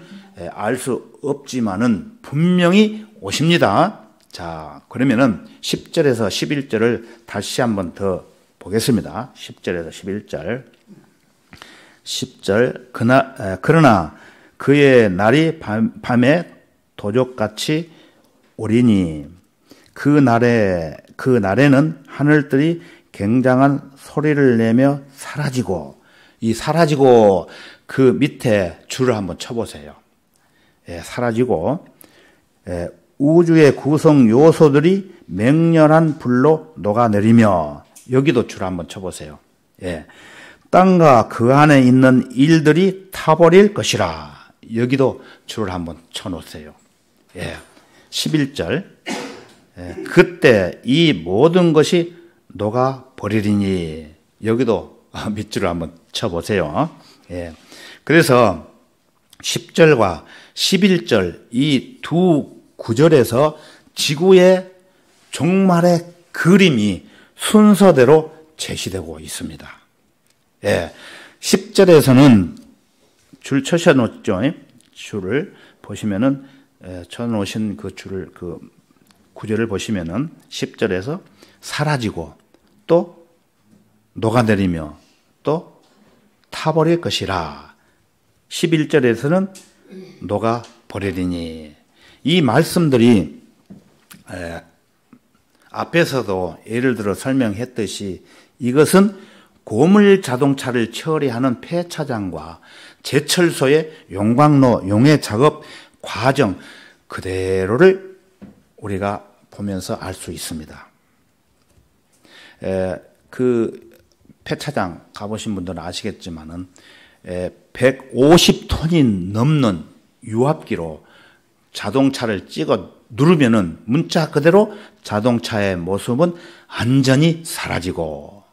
S1: 알 수 없지만은 분명히 오십니다. 자, 그러면은 10절에서 11절을 다시 한번 더 보겠습니다. 10절에서 11절. 10절. 그러나 그의 날이 밤에 도적같이 오리니 그 날에는 하늘들이 굉장한 소리를 내며 사라지고 이 사라지고 그 밑에 줄을 한번 쳐보세요. 사라지고 우주의 구성 요소들이 맹렬한 불로 녹아내리며 여기도 줄 한번 쳐보세요. 땅과 그 안에 있는 일들이 타버릴 것이라 여기도 줄을 한번 쳐놓으세요. 11절 그때 이 모든 것이 녹아버리리니 여기도 밑줄을 한번 쳐보세요. 그래서 10절과 11절 이 두 구절에서 지구의 종말의 그림이 순서대로 제시되고 있습니다. 10절에서는 줄 쳐놓죠. 줄을 보시면은 쳐놓으신 그 줄을 그 구절을 보시면은 10절에서 사라지고 또 녹아내리며 또 타버릴 것이라 11절에서는 녹아버리리니 이 말씀들이 앞에서도 예를 들어 설명했듯이 이것은 고물 자동차를 처리하는 폐차장과 제철소의 용광로 용해 작업 과정 그대로를 우리가 보면서 알 수 있습니다. 그 폐차장 가보신 분들은 아시겠지만은 150톤이 넘는 유압기로 자동차를 찍어 누르면은 문자 그대로 자동차의 모습은 완전히 사라지고,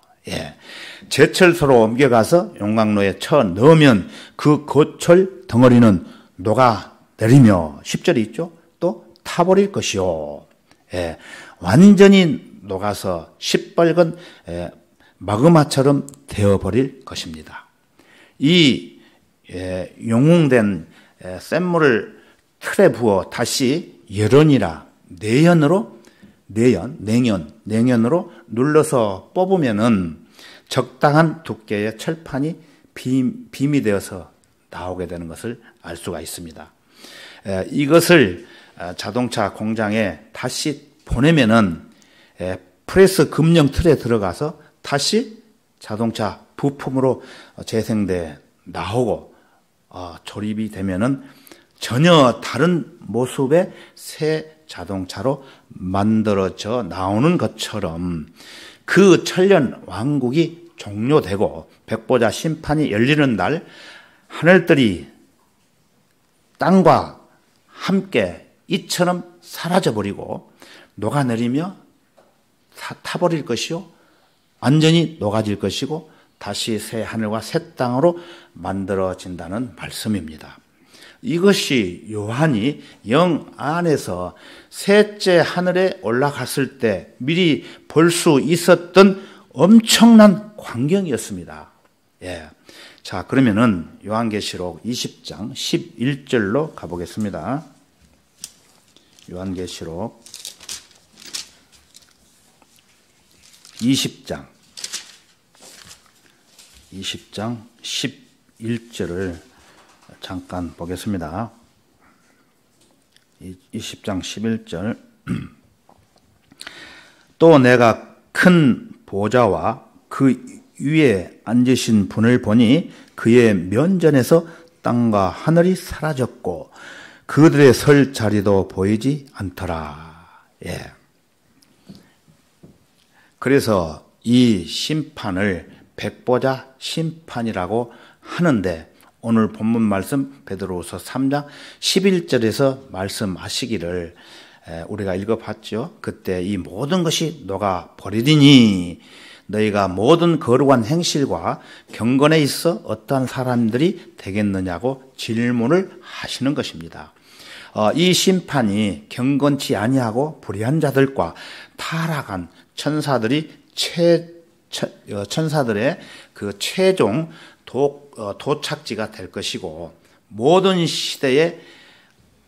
S1: 제철소로 옮겨가서 용광로에 쳐 넣으면 그 고철 덩어리는 녹아내리며 10절이 있죠. 또 타버릴 것이요. 완전히 녹아서 시뻘건 마그마처럼 되어버릴 것입니다. 이 용웅된 샘물을 틀에 부어 다시 열연이라 냉연으로 눌러서 뽑으면은 적당한 두께의 철판이 빔이 되어서 나오게 되는 것을 알 수가 있습니다. 이것을 자동차 공장에 다시 보내면은 프레스 금형 틀에 들어가서 다시 자동차 부품으로 재생돼 나오고 조립이 되면은 전혀 다른 모습의 새 자동차로 만들어져 나오는 것처럼 그 천년 왕국이 종료되고 백보자 심판이 열리는 날 하늘들이 땅과 함께 이처럼 사라져버리고 녹아내리며 타버릴 것이요 완전히 녹아질 것이고 다시 새 하늘과 새 땅으로 만들어진다는 말씀입니다. 이것이 요한이 영 안에서 셋째 하늘에 올라갔을 때 미리 볼 수 있었던 엄청난 광경이었습니다. 예. 자, 그러면은 요한계시록 20장 11절로 가보겠습니다. 요한계시록 20장 11절을 잠깐 보겠습니다. 20장 11절 또 내가 큰 보좌와 그 위에 앉으신 분을 보니 그의 면전에서 땅과 하늘이 사라졌고 그들의 설 자리도 보이지 않더라. 예. 그래서 이 심판을 백보자 심판이라고 하는데 오늘 본문 말씀 베드로후서 3장 11절에서 말씀하시기를 우리가 읽어봤죠. 그때 이 모든 것이 녹아 버리리니 너희가 모든 거룩한 행실과 경건에 있어 어떠한 사람들이 되겠느냐고 질문을 하시는 것입니다. 이 심판이 경건치 아니하고 불의한 자들과 타락한 천사들의 그 최종 도착지가 될 것이고 모든 시대에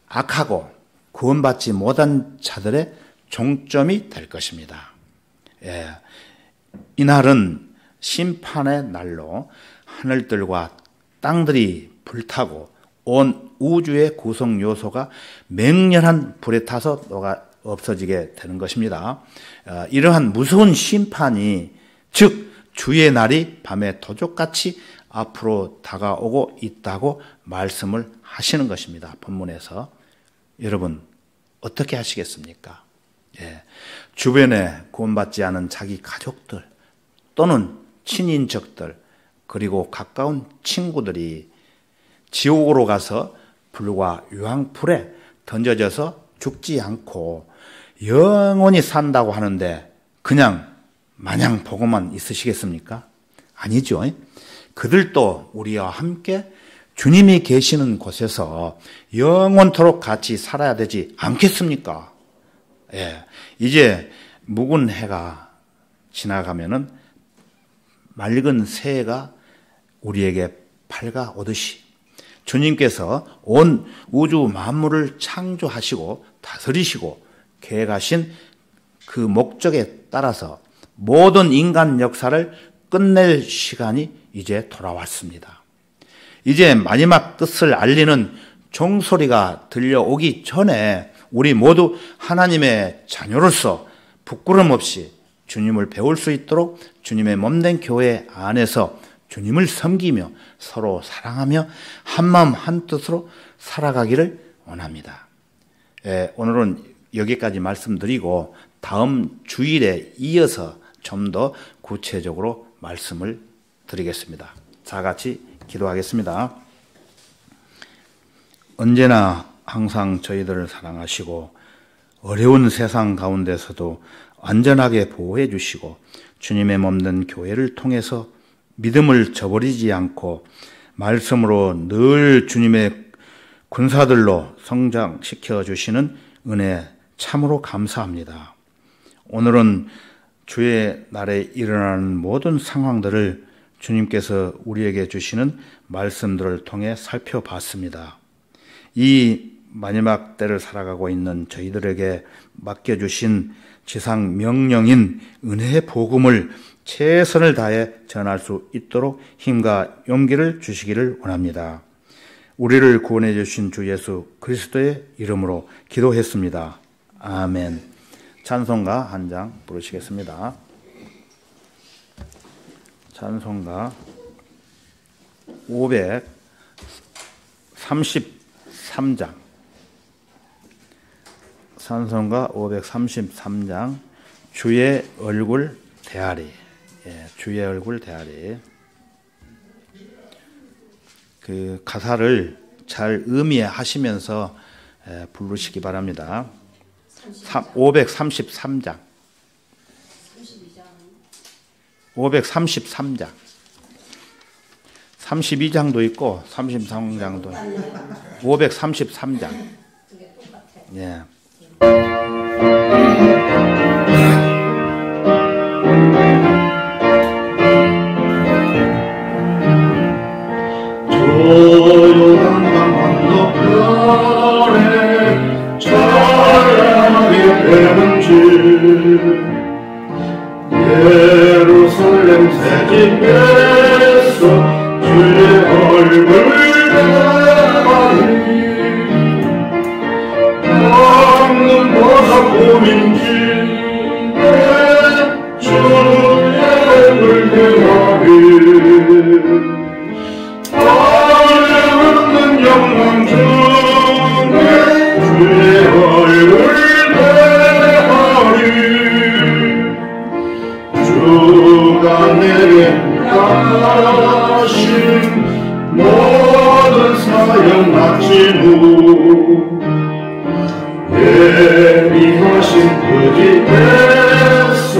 S1: 악하고 구원받지 못한 자들의 종점이 될 것입니다. 예. 이날은 심판의 날로 하늘들과 땅들이 불타고 온 우주의 구성 요소가 맹렬한 불에 타서 녹아 없어지게 되는 것입니다. 이러한 무서운 심판이 즉 주의 날이 밤에 도적같이 앞으로 다가오고 있다고 말씀을 하시는 것입니다. 본문에서. 여러분 어떻게 하시겠습니까? 예. 주변에 구원받지 않은 자기 가족들 또는 친인척들 그리고 가까운 친구들이 지옥으로 가서 불과 유황불에 던져져서 죽지 않고 영원히 산다고 하는데 그냥 마냥 보고만 있으시겠습니까? 아니죠. 그들도 우리와 함께 주님이 계시는 곳에서 영원토록 같이 살아야 되지 않겠습니까? 예. 이제 묵은 해가 지나가면은 맑은 새해가 우리에게 밝아오듯이 주님께서 온 우주 만물을 창조하시고 다스리시고 계획하신 그 목적에 따라서 모든 인간 역사를 끝낼 시간이 이제 돌아왔습니다. 이제 마지막 끝을 알리는 종소리가 들려오기 전에 우리 모두 하나님의 자녀로서 부끄럼 없이 주님을 배울 수 있도록 주님의 몸된 교회 안에서 주님을 섬기며 서로 사랑하며 한마음 한뜻으로 살아가기를 원합니다. 오늘은 여기까지 말씀드리고 다음 주일에 이어서 좀 더 구체적으로 말씀을 드리겠습니다. 다 같이 기도하겠습니다. 언제나 항상 저희들을 사랑하시고 어려운 세상 가운데서도 안전하게 보호해 주시고 주님의 몸된 교회를 통해서 믿음을 저버리지 않고 말씀으로 늘 주님의 군사들로 성장시켜 주시는 은혜 참으로 감사합니다. 오늘은 주의 날에 일어나는 모든 상황들을 주님께서 우리에게 주시는 말씀들을 통해 살펴봤습니다. 이 마지막 때를 살아가고 있는 저희들에게 맡겨주신 지상 명령인 은혜의 복음을 최선을 다해 전할 수 있도록 힘과 용기를 주시기를 원합니다. 우리를 구원해 주신 주 예수 그리스도의 이름으로 기도했습니다. 아멘. 찬송가 한 장 부르시겠습니다. 찬송가 533장. 찬송가 533장. 주의 얼굴 대하리. 예, 주의 얼굴 대하리. 그 가사를 잘 의미하시면서 부르시기 바랍니다. 533장. 533장. 32장도 있고 33장도 있고 533장. 예.
S2: 조용한 밤 건너편에 찬란하게 배는 길 예루살렘 새집에서 주의 얼굴 대하리 남는 버섯 꾸민 길에 주의 얼굴 대하리 하늘없는 영광 중에 주의 얼굴 대하리 주가 내게 하신 모든 사역 마친 후 예비하신 그 집에서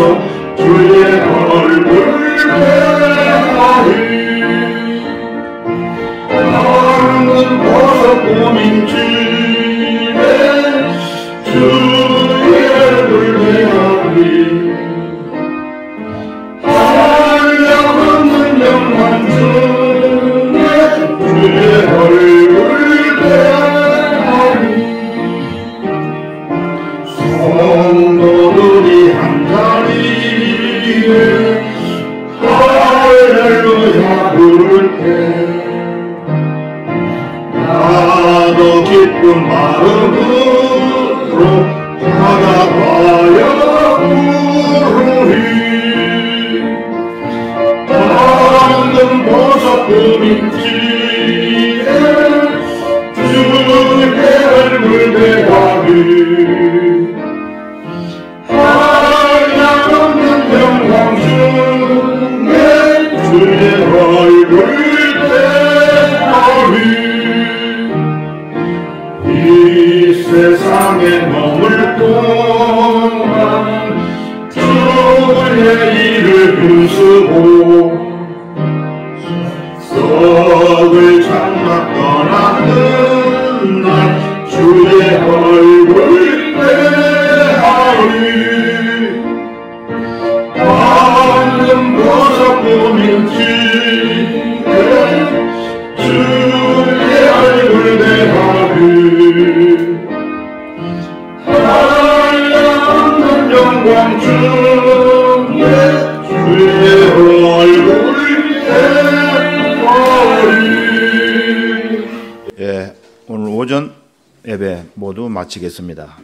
S2: 주의 얼굴 대하리 남은 버섯 꾸민 집에 주의 얼굴 대하리 한량없는 영광 중에 주의 얼굴 대하리 성도들이 한자리에 할렐루야 부를 때 나도 기쁜 마음으로 다가가야 부르리 방금 버섯 꾸민 집에 주의 얼굴 대하리 한량없는 영광 중에 주의 얼굴 대하리 이 세상에 머물 동안 주의 일을 힘쓰고 썩을 장막 떠나는 날 주의 얼굴 대하리 방금 버섯 꾸민 집에 주의 얼굴 대하리 한량없는 영광 중에 주의 얼굴 대하리.
S1: 예, 오늘 오전 예배 모두 마치겠습니다.